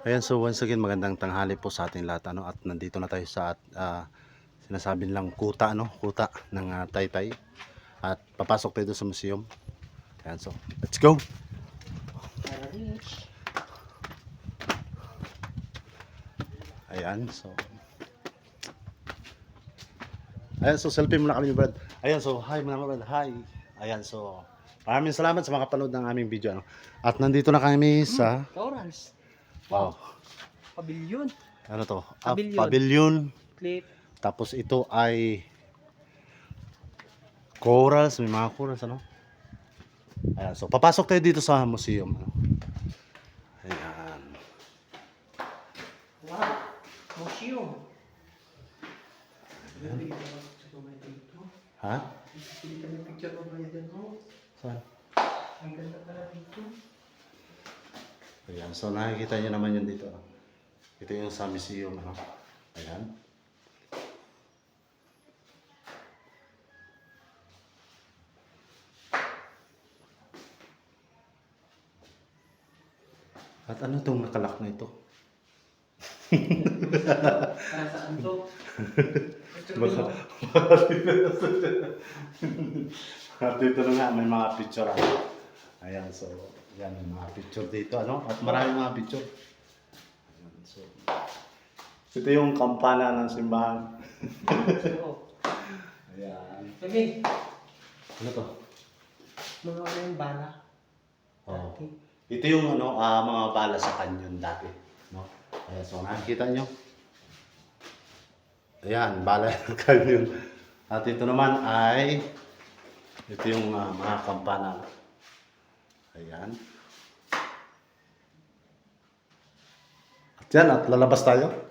Ayan, so once again magandang tanghali po sa ating lahat, ano, at nandito na tayo sa sinasabi nilang kuta, ano, kuta ng Taytay, at papasok tayo doon sa museum. Ayan, so let's go. Ayan, so selfie muna kami, Brad. Ayan, so hi mga Brad, hi. Ayan, so maraming salamat sa mga kapanood ng aming video, ano. At nandito na kami sa Corals. wow, Pavilion. ano to? Pavilion. Pavilion. Clip. Tapos ito ay corals, may mga corals, ano. Ayan, so papasok tayo dito sa museum, ano. Ayan. Wow. Museum. Ha? Picture mo ba yan mo? Saan? Ang ganda pala dito. Ayan, so nakikita nyo naman yun dito, ano. Ito yung sa museum, ano. Ayan. At ano itong nakalak na ito? Para saan to? Baka at dito na nga, may mga picture, ano. Ayan, so yan, may mga picture dito, ano. At maraming mga picture. Ayan, so ito yung kampana ng simbahan. Ayan. Sabi, Ano to? mga ano yung bala. Oh. Okay. Ito yung ano, mga bala sa kanyon dati, no? Ayan, so nakikita nyo. Ayan, bala ng kanyon. At ito naman ay ito yung mga kampana. Ayan. At yan, at lalabas tayo.